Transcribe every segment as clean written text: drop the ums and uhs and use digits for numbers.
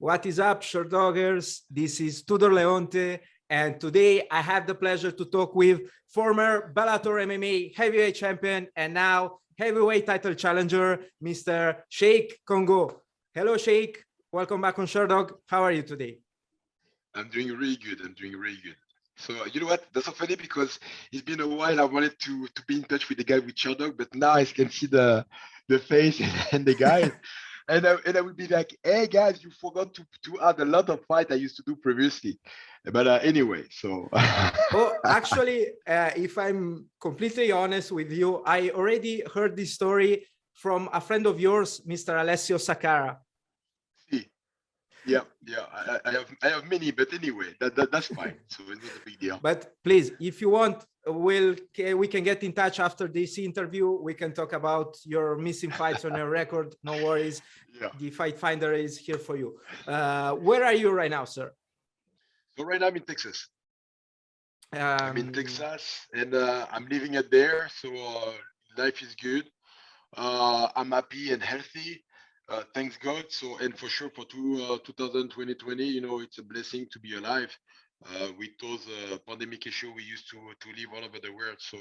What is up, Sherdoggers? This is Tudor Leonte, and today I have the pleasure to talk with former Bellator MMA heavyweight champion and now heavyweight title challenger, Mr. Cheick Kongo. Hello, Cheick. Welcome back on Sherdog. How are you today? I'm doing really good. I'm doing really good. So you know what? That's so funny because it's been a while. I wanted to be in touch with the guy with Sherdog, but now I can see the face and the guy, and I would be like, hey guys, you forgot to add a lot of fight I used to do previously. But anyway, so Oh, actually, if I'm completely honest with you, I already heard this story from a friend of yours, Mr. Alessio Sakara. see, yeah. I have many, but anyway, that's fine. So it's not a big deal. But please, if you want, we can get in touch after this interview. We can talk about your missing fights on your record. No worries. Yeah. The Fight Finder is here for you. Where are you right now, sir? So right now I'm in Texas. I'm in Um, Texas, and I'm living it there. So life is good. I'm happy and healthy. Thanks God. So, and for sure for 2020, it's a blessing to be alive. With those pandemic issue, we used to live all over the world. So,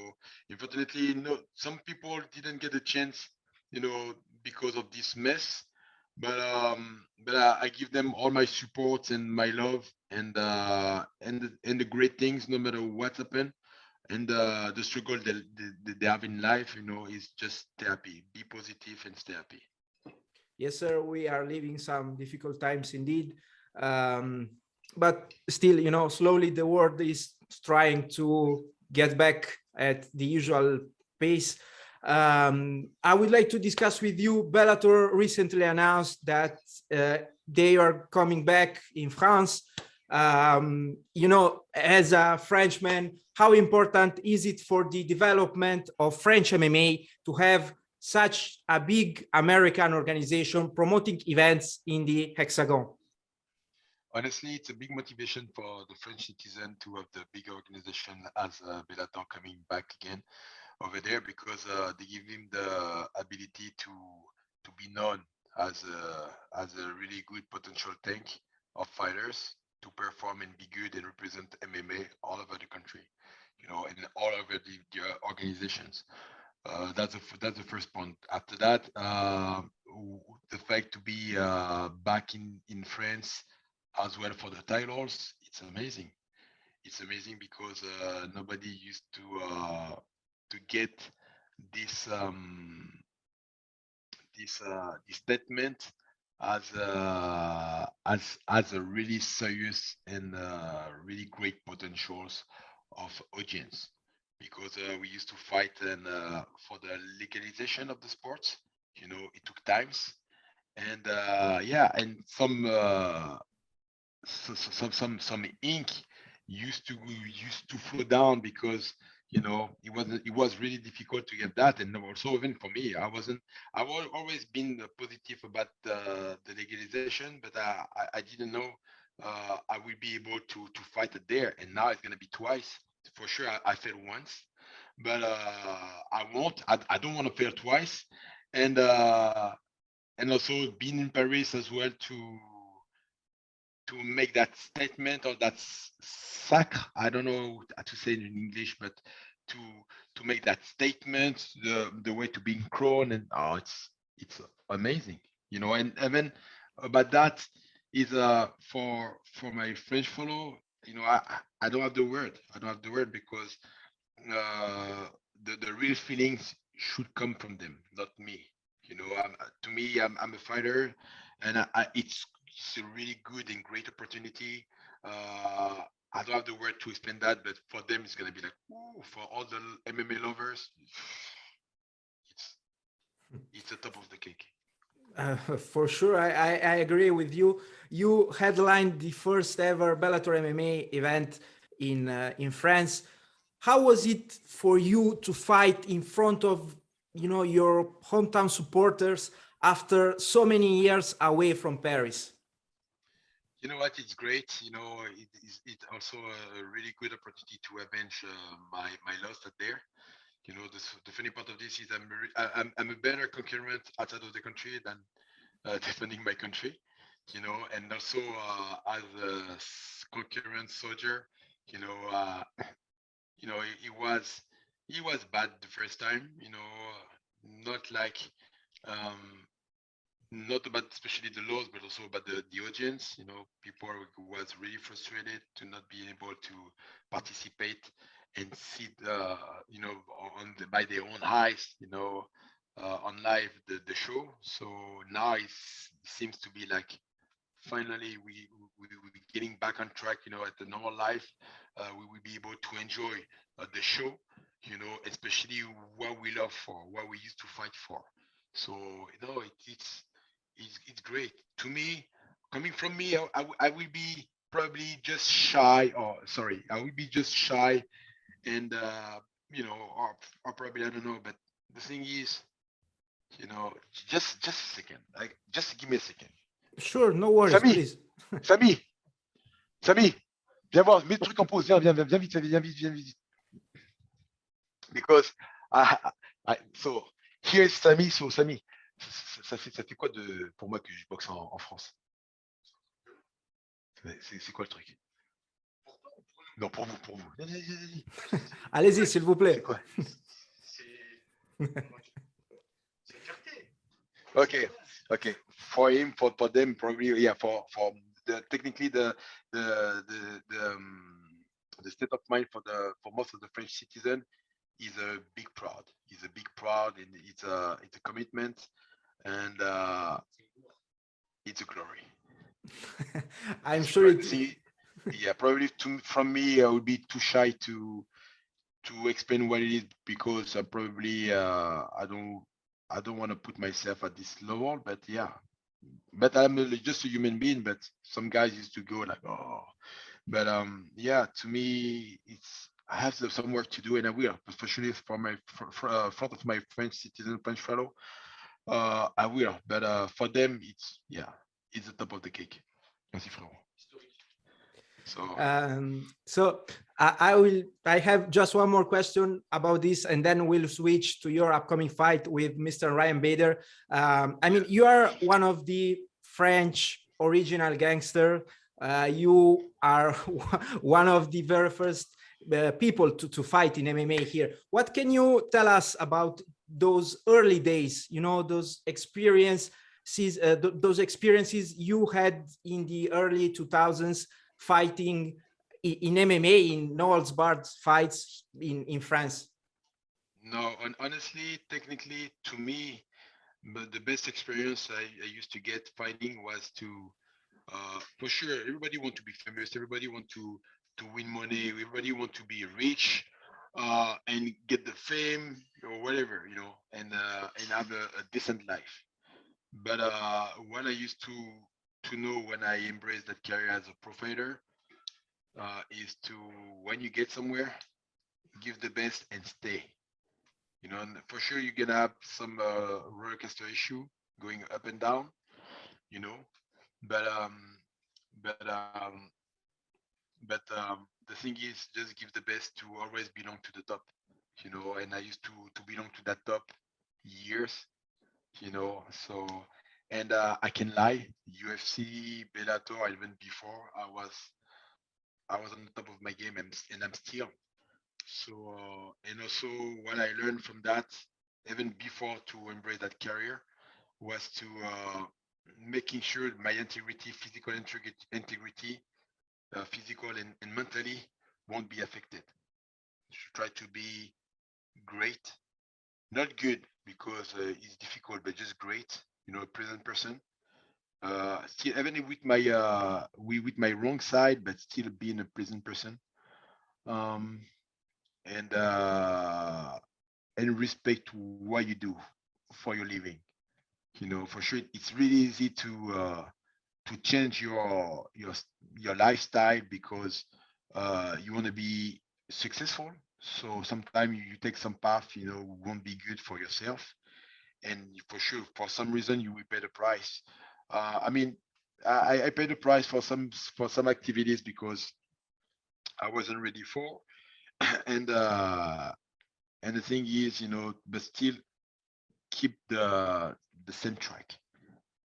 unfortunately, no, some people didn't get a chance, because of this mess. But I give them all my support and my love and the great things, no matter what happened. And the struggle that they have in life, is just stay happy, be positive, and stay happy. yes, sir. We are living some difficult times indeed. But still, slowly the world is trying to get back at the usual pace. I would like to discuss with you. Bellator recently announced that they are coming back in France. As a Frenchman, how important is it for the development of French MMA to have such a big American organization promoting events in the Hexagon? Honestly, it's a big motivation for the French citizen to have the big organization as Bellator coming back again over there, because they give him the ability to be known as a really good potential tank of fighters to perform and be good and represent MMA all over the country, and all over the organizations. That's the first point. After that, the fact to be back in France as well for the titles, it's amazing. It's amazing because nobody used to get this this statement as a really serious and really great potentials of audience, because we used to fight and for the legalization of the sports. It took times, and yeah, and some ink used to flow down, because it was really difficult to get that. And also, even for me, I've always been positive about the legalization, but I didn't know I will be able to fight it there. And now it's going to be twice for sure. I failed once, but I don't want to fail twice. And uh and also being in Paris as well, to make that statement, or that sacre. I don't know how to say it in English, but to to make that statement, the way to being crowned. And it's amazing, and then about that is for my French follow. I don't have the word. I don't have the word, because uh, the real feelings should come from them, not me. To me, I'm a fighter, and it's a really good and great opportunity. Uh, I don't have the word to explain that, but for them, it's gonna be like, ooh, for all the MMA lovers, it's it's the top of the cake. For sure, I agree with you. You headlined the first ever Bellator MMA event in France. How was it for you to fight in front of your hometown supporters after so many years away from Paris? You know what? It's great. It's also a really good opportunity to avenge my loss out there. The funny part of this is I'm a better concurrent outside of the country than defending my country. you know, and also as a concurrent soldier, you know, he was bad the first time, you know, not like um, not about especially the laws, but also about the audience. You know, people was really frustrated to not be able to participate and see the, you know, by their own eyes, you know, on live the show. So now it seems to be like finally we getting back on track, you know, at the normal life. We will be able to enjoy the show, you know, especially what we love for, what we used to fight for. So you know, it's great to me. Coming from me, I will be probably just shy, or sorry, I will be just shy, and you know, or probably I don't know. But the thing is, you know, just a second, like just give me a second. Sure, no worries, Samy, please. Samy, Samy, viens voir, mets le truc en pause, viens vite, viens vite, viens vite. Because so here's Samy, so Samy, ça fait quoi de pour moi que je boxe en France? C'est quoi le truc? Non, pour vous, pour vous. Allez-y, s'il vous C'est plaît. quoi? Okay, okay. For him, for them, probably, yeah. For the technically the state of mind for most of the French citizen is a big proud. Is a big proud, and it's a commitment, and it's a glory. I'm It's sure it. yeah, probably from me, I would be too shy to explain what it is because probably I don't want to put myself at this level, but yeah, but I'm just a human being. But some guys used to go like, oh, but yeah, to me, it's I have some work to do, and I will, especially for my front of my French citizen, French fellow. I will, but for them, it's yeah, it's the top of the cake. Merci frérot. So So I will. I have just one more question about this, and then we'll switch to your upcoming fight with Mr. Ryan Bader. I mean, you are one of the French original gangster. You are one of the very first people to fight in MMA here. What can you tell us about those early days? You know, those experiences, those experiences you had in the early 2000s fighting in MMA, in no holds barred fights in France? no, and honestly, technically, to me, but the best experience I used to get fighting was to, for sure, everybody want to be famous, everybody want to win money, everybody want to be rich, and get the fame or whatever, you know, and have a decent life. But what I used to know when I embraced that career as a pro fighter is to when you get somewhere, give the best and stay. You know, and for sure you're gonna have some roller coaster issue going up and down. You know, but but um, but the thing is, just give the best to always belong to the top. You know, and I used to belong to that top years. You know, so and I can lie. UFC, Bellator, even before I was on the top of my game, and I'm still. So and also what I learned from that, even before to embrace that career, was to making sure my integrity, physical integrity, physical and mentally won't be affected. Should try to be great, not good because it's difficult, but just great. You know, a present person. Still, even with my with my wrong side, but still being a present person. Um, and and respect what you do for your living. You know, for sure, it's really easy to change your lifestyle because you want to be successful. So sometimes you take some path, you know, won't be good for yourself, and for sure, for some reason, you will pay the price. I mean, I paid the price for some activities because I wasn't ready for, and and the thing is, you know, but still keep the same track.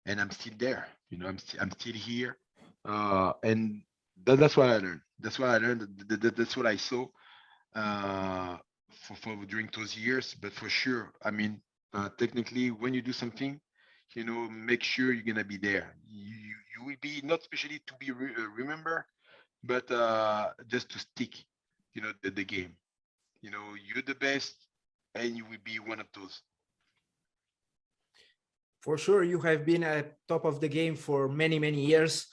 and I'm still there. I'm still here, and that's what I learned. That's what I learned. That's what I saw for during those years. But for sure, I mean, technically, when you do something, make sure you're gonna be there. You will be not especially to be remember, but just to stick, the game. You're the best, and you will be one of those. For sure, you have been at top of the game for many, many years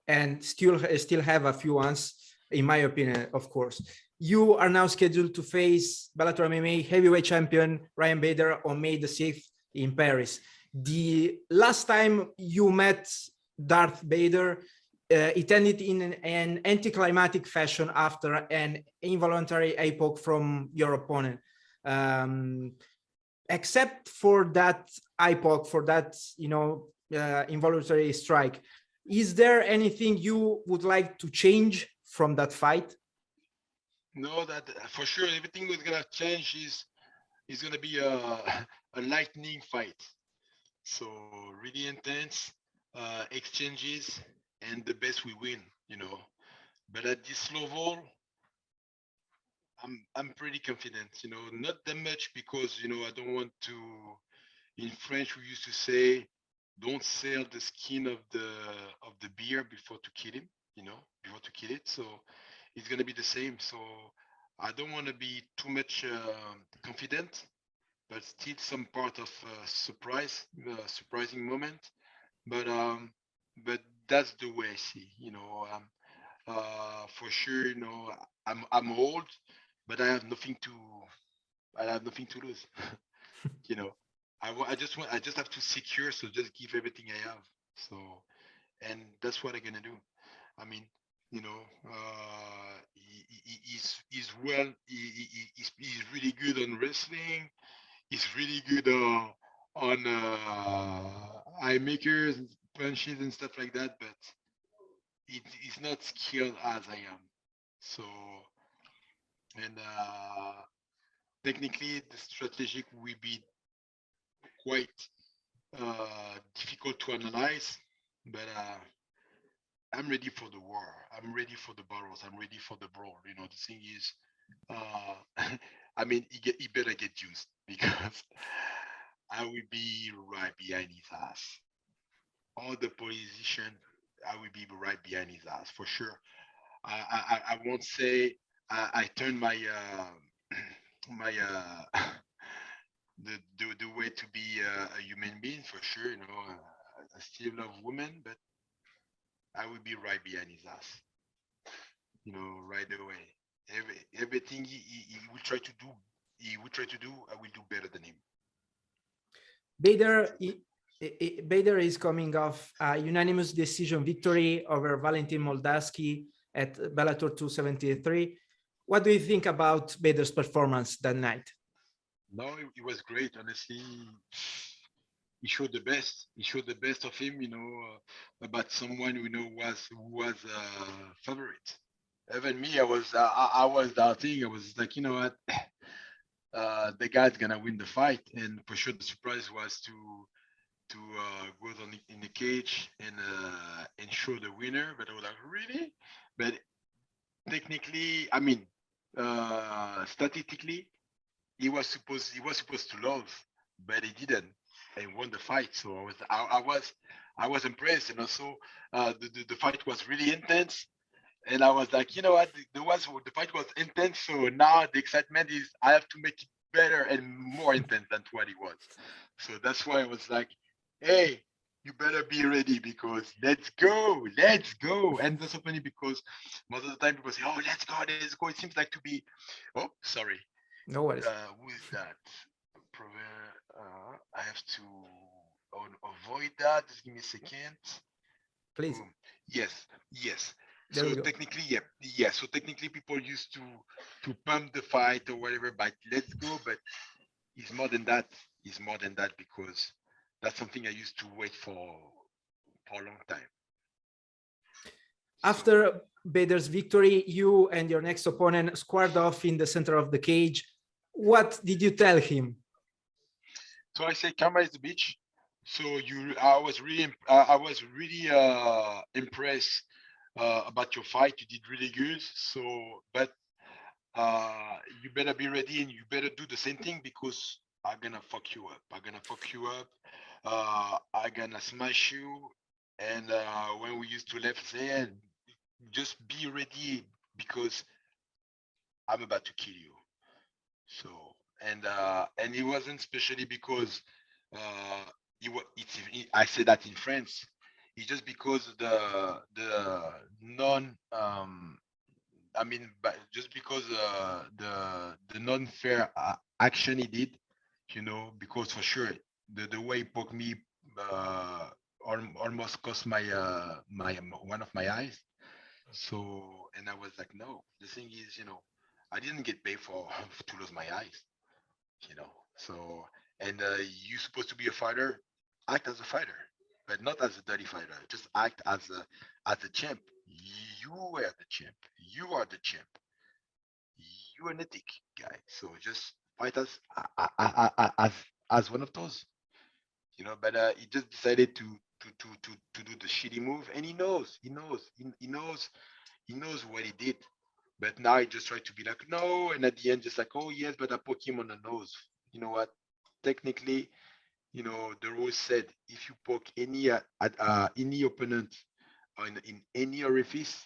and still have a few ones, in my opinion, of course. You are now scheduled to face Bellator MMA heavyweight champion Ryan Bader on May the 6th in Paris. The last time you met Darth Bader, it ended in an anticlimactic fashion after an involuntary eye poke from your opponent. Except for that eye poke, for that involuntary strike, is there anything you would like to change from that fight? No, that for sure. Everything that's gonna change is gonna be a lightning fight. So really intense exchanges, and the best we win. But at this level, I'm pretty confident. Not that much because I don't want to. In French, we used to say, "Don't sell the skin of the beer before to kill him." Before to kill it. So it's gonna be the same. So I don't want to be too much confident, but still some part of surprising moment. But that's the way I see. For sure. I'm old, but I have nothing to lose. you know, I just have to secure. So just give everything I have. So, and that's what I'm gonna do. I mean, he's well. He's really good on wrestling. He's really good on eye makers, and punches, and stuff like that. But he's not skilled as I am. So, and technically, the strategic will be quite difficult to analyze. But I'm ready for the war. I'm ready for the battles. I'm ready for the brawl. The thing is, I mean, he better get used because I will be right behind his ass. All the position, I will be right behind his ass for sure. I won't say I turn my my the way to be a human being for sure. I still love women, but I will be right behind his ass. Right away. Everything he will try to do, I will do better than him. Bader is coming off a unanimous decision victory over Valentin Moldavsky at Bellator 273. What do you think about Bader's performance that night? No, it was great. Honestly, he showed the best. He showed the best of him. About someone who was favorite. Even me, I was doubting. I was like, what, the guy's gonna win the fight, and for sure the surprise was to go on in the cage and show the winner. But I was like, really? But technically, I mean, statistically, he was supposed to lose, but he didn't, and won the fight. So I was impressed, and also the fight was really intense. And I was like, what, the fight was intense. So now the excitement is I have to make it better and more intense than what it was. So that's why I was like, hey, you better be ready because let's go. And that's so funny because most of the time people say, oh, let's go. It seems like to be, oh, sorry. No worries. Who is that? I have to avoid that. Just give me a second. Please. Yes. There So we go. technically, yeah. So technically, people used to pump the fight or whatever, but let's go. But it's more than that. It's more than that because that's something I used to wait for a long time. After Bader's victory, you and your next opponent squared off in the center of the cage. What did you tell him? So I say, camera is the bitch. So I was really impressed about your fight. You did really good. So, but you better be ready and you better do the same thing because I'm gonna fuck you up. I'm gonna fuck you up. I'm gonna smash you. And when we used to left there, just be ready because I'm about to kill you. So and it wasn't especially because uh, I said that in France. It's just because the non but just because the non-fair action he did, because for sure the way he poked me uh, almost cost my one of my eyes. So and I was like, no. The thing is, I didn't get paid for to lose my eyes, you know. So and you're supposed to be a fighter, act as a fighter, but not as a dirty fighter. Just act as a champ. You were the champ. You are the champ. You are an ethic guy. So just fight as one of those, But he just decided to do the shitty move, and he knows what he did. But now he just tried to be like, no, and at the end, just like, oh yes, but I poke him on the nose. You know what? Technically, the rules said if you poke any opponent in any orifice,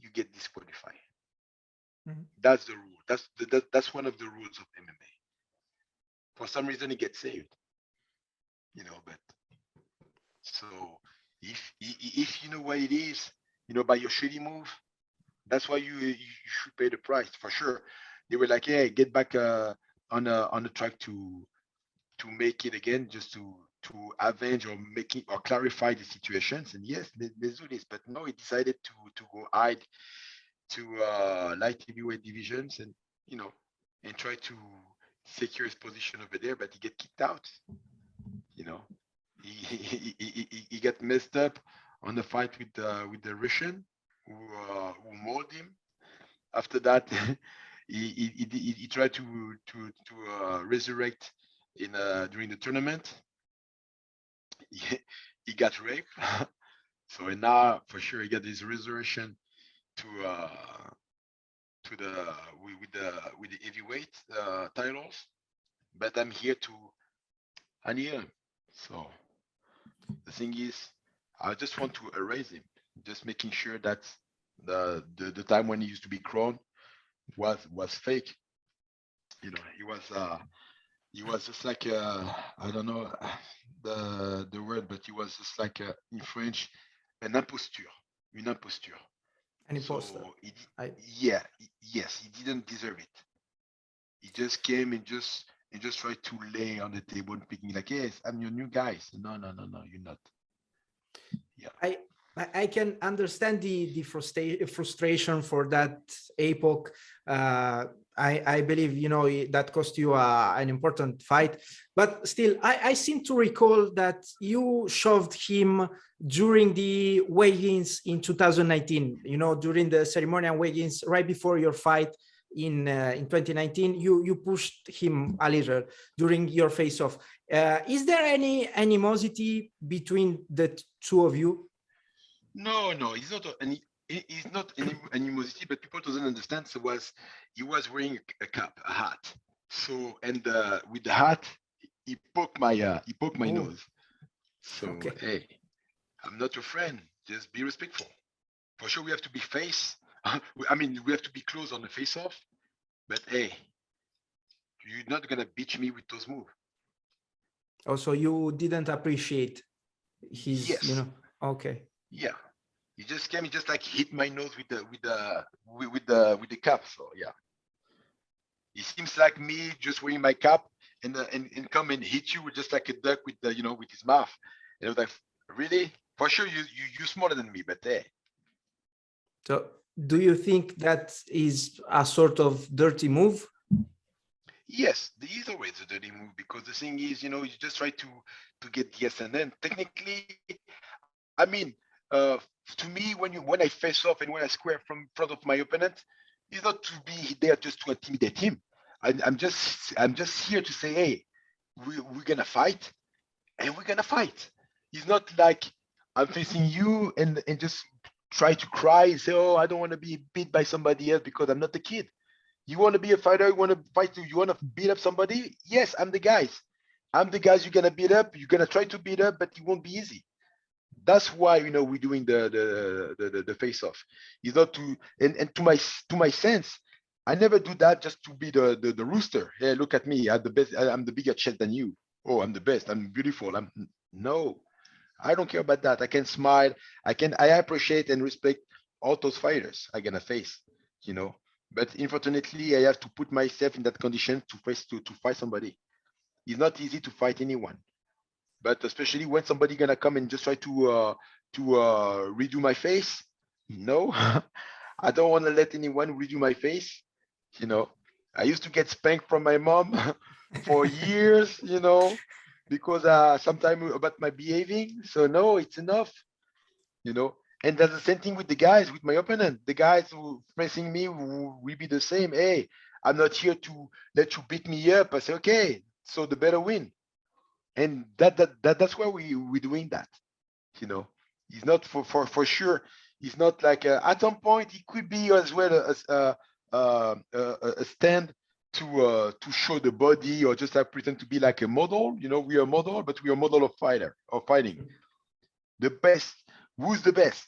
you get disqualified. Mhm. That's the rule. That's one of the rules of MMA. For some reason, it gets saved, But so if you know what it is, by your shitty move, that's why you should pay the price for sure. They were like, "Hey, get back on the track to make it again, just to avenge or make it or clarify the situations." And yes, let's do this. But no, he decided to go hide to light heavyweight divisions and you know and try to secure his position over there. But he get kicked out. You know, he got messed up on the fight with the Russian who mauled him. After that, he tried to resurrect in during the tournament. He, he got raped, so and now for sure he got his resurrection to the with the heavyweight titles. But I'm here. So the thing is, I just want to erase him, just making sure that the time when he used to be crowned was fake. He was just like I don't know the word, but he was just like in French, an imposture, une imposture. Any poster. So I yeah, yes, he didn't deserve it. He just came and just tried to lay on the table and picking like, yes, I'm your new guy. So, no, no, no, no, you're not. Yeah. I can understand the frustration for that epoch. I believe that cost you an important fight, but still, I seem to recall that you shoved him during the weigh-ins in 2019. During the ceremonial weigh-ins, right before your fight in 2019, you pushed him a little during your face-off. Is there any animosity between the two of you? No, no, he's not any animosity, but people doesn't understand. So he was wearing a cap, a hat. So and with the hat, he poked my Oh, nose. So okay. hey, I'm not your friend. Just be respectful. For sure, we have to be face. I mean, we have to be close on the face off. But hey, you're not gonna beat me with those moves. Also, you didn't appreciate Yes, okay. yeah. He just came. He just like hit my nose with the cap. So yeah, it seems like me just wearing my cap and come and hit you with just like a duck with the with his mouth. And I was like, really? For sure, you smaller than me, but hey, So, do you think that is a sort of dirty move? yes, there is always a dirty move because the thing is, you just try to get yes, and then technically, I mean, uh, to me, when I face off and when I square from front of my opponent, it's not to be there just to intimidate him. I'm just here to say, hey, we're gonna fight. and we're gonna fight. It's not like I'm facing you and just try to cry and say, oh, I don't want to be beat by somebody else because I'm not a kid. You want to be a fighter, you want to fight, you want to beat up somebody? Yes, I'm the guys. I'm the guys you're gonna beat up, you're gonna try to beat up, but it won't be easy. That's why we're doing the face off. It's not to and to my sense, I never do that just to be the rooster. Hey, look at me, I'm the best, I'm the bigger chest than you. Oh, I'm the best, I'm beautiful. I'm no, I don't care about that. I can smile. I appreciate and respect all those fighters I'm gonna face, you know. But unfortunately, I have to put myself in that condition to face to fight somebody. It's not easy to fight anyone, but especially when somebody gonna come and just try to redo my face. No, I don't want to let anyone redo my face. You know, I used to get spanked from my mom for years. Because sometimes about my behaving. So no, it's enough. You know, and that's the same thing with the guys, with my opponent. The guys who facing me will be the same. Hey, I'm not here to let you beat me up. I say okay, so the better win, and that's why we're doing that. You know, it's not for sure. It's not like at some point it could be as well a stand to show the body or just like pretend to be like a model. We are a model, but we are a model of fighting. The best. Who's the best?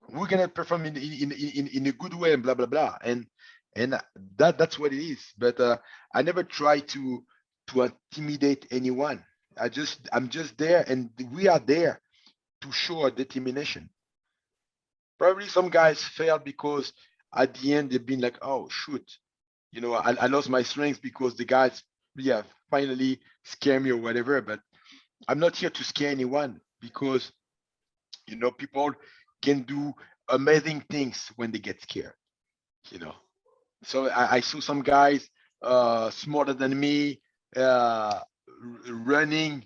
We're gonna perform in a good way and blah blah blah. And that's what it is. But I never try to intimidate anyone. I'm just there, and we are there to show our determination. Probably some guys fail because at the end they've been like, oh shoot, I lost my strength because the guys, yeah, finally scare me or whatever. But I'm not here to scare anyone because people can do amazing things when they get scared. You know, so I saw some guys smarter than me running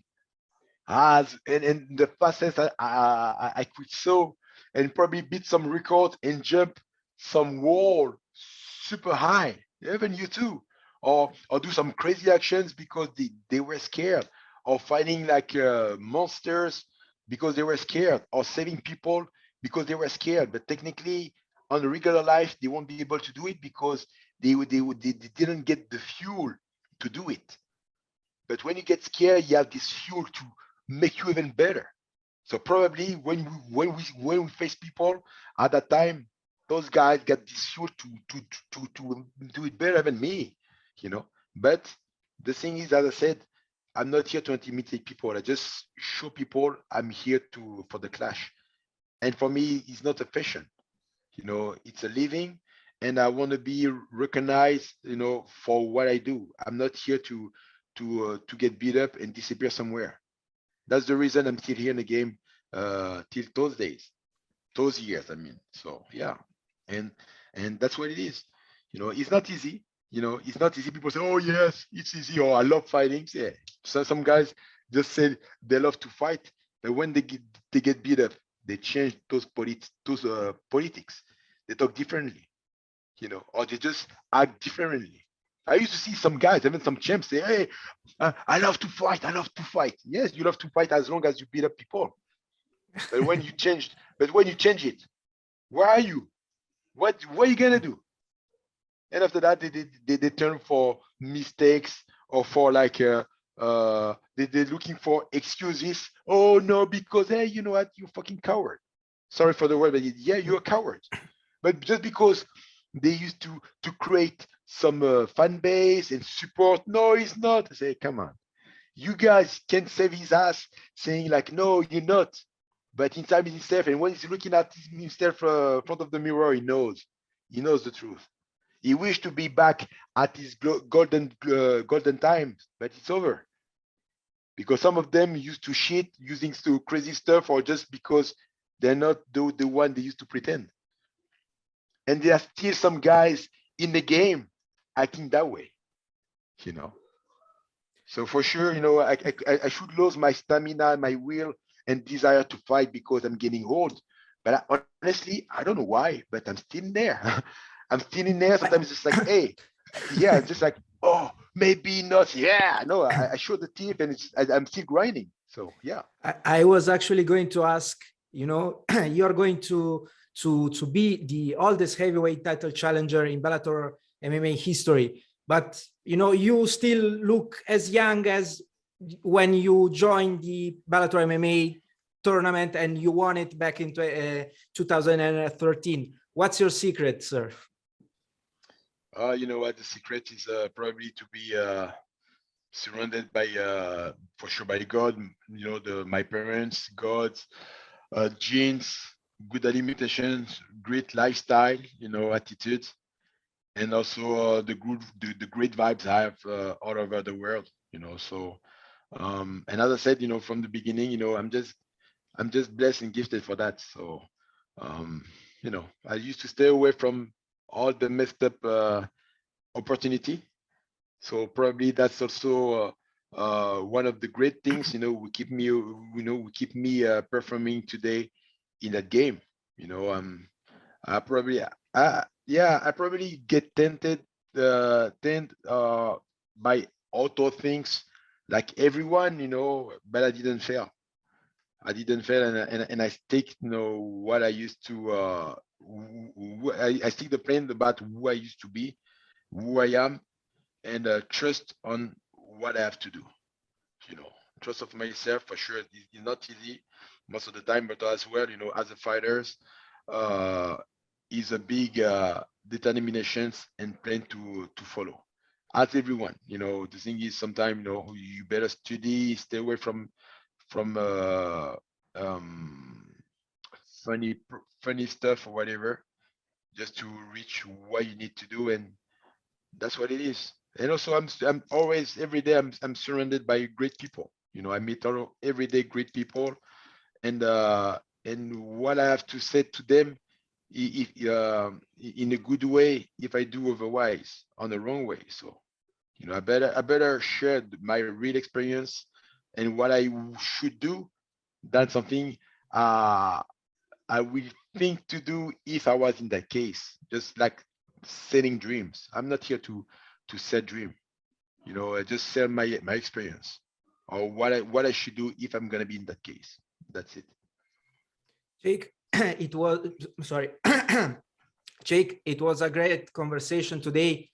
as and the fastest I could saw, and probably beat some record and jump some wall super high, even you too, or do some crazy actions because they were scared, or fighting like monsters because they were scared, or saving people because they were scared. But technically, on the regular life, they won't be able to do it because they didn't get the fuel to do it. But when you get scared, you have this fuel to make you even better. So probably when we face people at that time, those guys got this fuel to do it better than me, you know. But the thing is, as I said, I'm not here to intimidate people. I just show people I'm here to for the clash. And for me, it's not a fashion, it's a living, and I want to be recognized, for what I do. I'm not here to get beat up and disappear somewhere. That's the reason I'm still here in the game till those days, those years. I mean, so yeah, and and that's what it is. It's not easy. It's not easy. People say, "Oh yes, it's easy." Or I love fighting. Yeah. So some guys just say they love to fight, but when they get beat up, they change those politics. They talk differently, or they just act differently. I used to see some guys, even some champs, say, "Hey, I love to fight. I love to fight." Yes, you love to fight as long as you beat up people. But when you change it, where are you? What are you gonna do? And after that, they turn for mistakes, or for like they're looking for excuses. Oh no, because hey, you know what? You fucking coward. Sorry for the word, but yeah, you're a coward. But just because they used to create some fan base and support, no, it's not. I say, come on, you guys can save his ass, saying like, no, you're not. But inside himself, and when he's looking at himself front of the mirror, he knows the truth. He wished to be back at his golden times, but it's over because some of them used to shit using crazy stuff, or just because they're not the one they used to pretend. And there are still some guys in the game acting that way, you know. So for sure, I should lose my stamina, my will, and desire to fight because I'm getting old. But honestly, I don't know why, but I'm still in there. I'm still in there. Sometimes it's just like, hey, yeah, just like, oh, maybe not. Yeah, no, I show the teeth, and I'm still grinding. So yeah, I was actually going to ask, you're going to be the oldest heavyweight title challenger in Bellator MMA history, but you still look as young as when you joined the Bellator MMA tournament and you won it back in 2013. What's your secret, sir? you know what? The secret is probably to be surrounded by, for sure, by God. My parents, God, genes, good alimentation, great lifestyle, attitude, and also the great vibes I have all over the world. So and as I said, from the beginning, I'm just blessed and gifted for that. So um, I used to stay away from all the messed up opportunity. So probably that's also one of the great things, we keep me performing today in that game. I probably, I probably get tempted by auto things like everyone, but I didn't fail. And I stick, what I used to. I stick the plan about who I used to be, who I am, and trust on what I have to do. You know, Trust of myself for sure. It's not easy most of the time, but as well, as a fighters, uh, is a big determinations and plan to follow. As everyone, the thing is sometimes you better study, stay away from um, funny stuff or whatever, just to reach what you need to do, and that's what it is. And also, I'm always every day I'm surrounded by great people. I meet every day great people, and what I have to say to them, in a good way, if I do otherwise on the wrong way. So I better share my real experience and what I should do. That's something uh, I will think to do if I was in that case. Just like selling dreams. I'm not here to sell dream. I just sell my experience or what I should do if I'm gonna be in that case. That's it. Cheick, it was, sorry, Cheick, it was a great conversation today.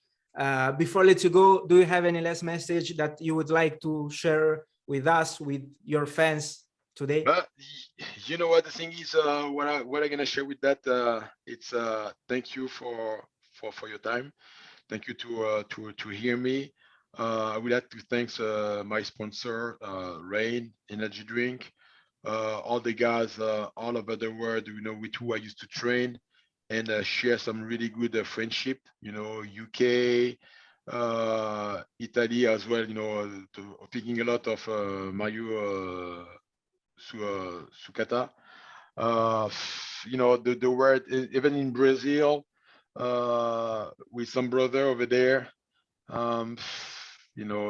Before I let you go, do you have any last message that you would like to share with us, with your fans today? But you know what the thing is, what I'm gonna share with that, it's thank you for your time. Thank you to hear me. I would like to thank my sponsor, Rain Energy Drink, all the guys all over the world, with who I used to train and share some really good friendship. UK, Italy as well. Picking a lot of Mario Sukata. The word, even in Brazil, with some brother over there. Um,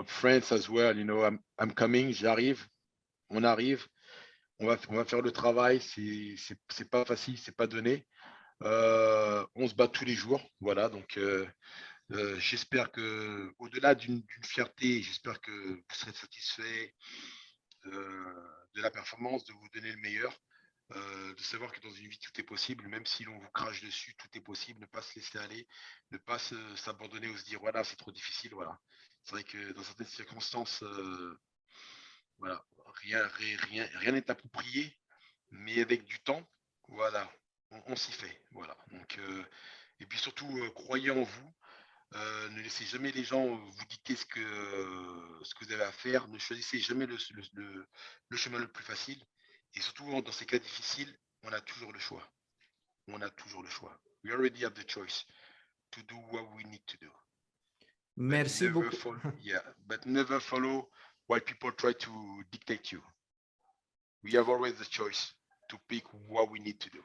France as well. I'm coming, j'arrive, on arrive. On va faire le travail. C'est pas facile, c'est pas donné. On se bat tous les jours. Voilà. Donc, j'espère que, au-delà d'une fierté, j'espère que vous serez satisfait de la performance, de vous donner le meilleur. De savoir que dans une vie tout est possible, même si l'on vous crache dessus, tout est possible, ne pas se laisser aller, ne pas s'abandonner ou se dire voilà, c'est trop difficile. Voilà. C'est vrai que dans certaines circonstances, voilà, rien n'est approprié, mais avec du temps, voilà, on s'y fait. Voilà. Donc, et puis surtout, croyez en vous. Ne laissez jamais les gens vous dicter ce que vous avez à faire. Ne choisissez jamais le chemin le plus facile. Et surtout, dans ces cas difficiles, on a toujours le choix. On a toujours le choix. We already have the choice to do what we need to do. Merci beaucoup. But never follow what people try to dictate you. We have always the choice to pick what we need to do.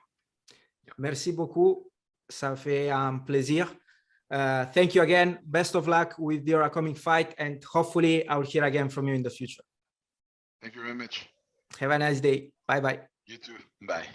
Yeah. Merci beaucoup. Ça fait un plaisir. Thank you again. Best of luck with your upcoming fight, and hopefully I'll hear again from you in the future. Thank you very much. Have a nice day. Bye-bye. You too. Bye.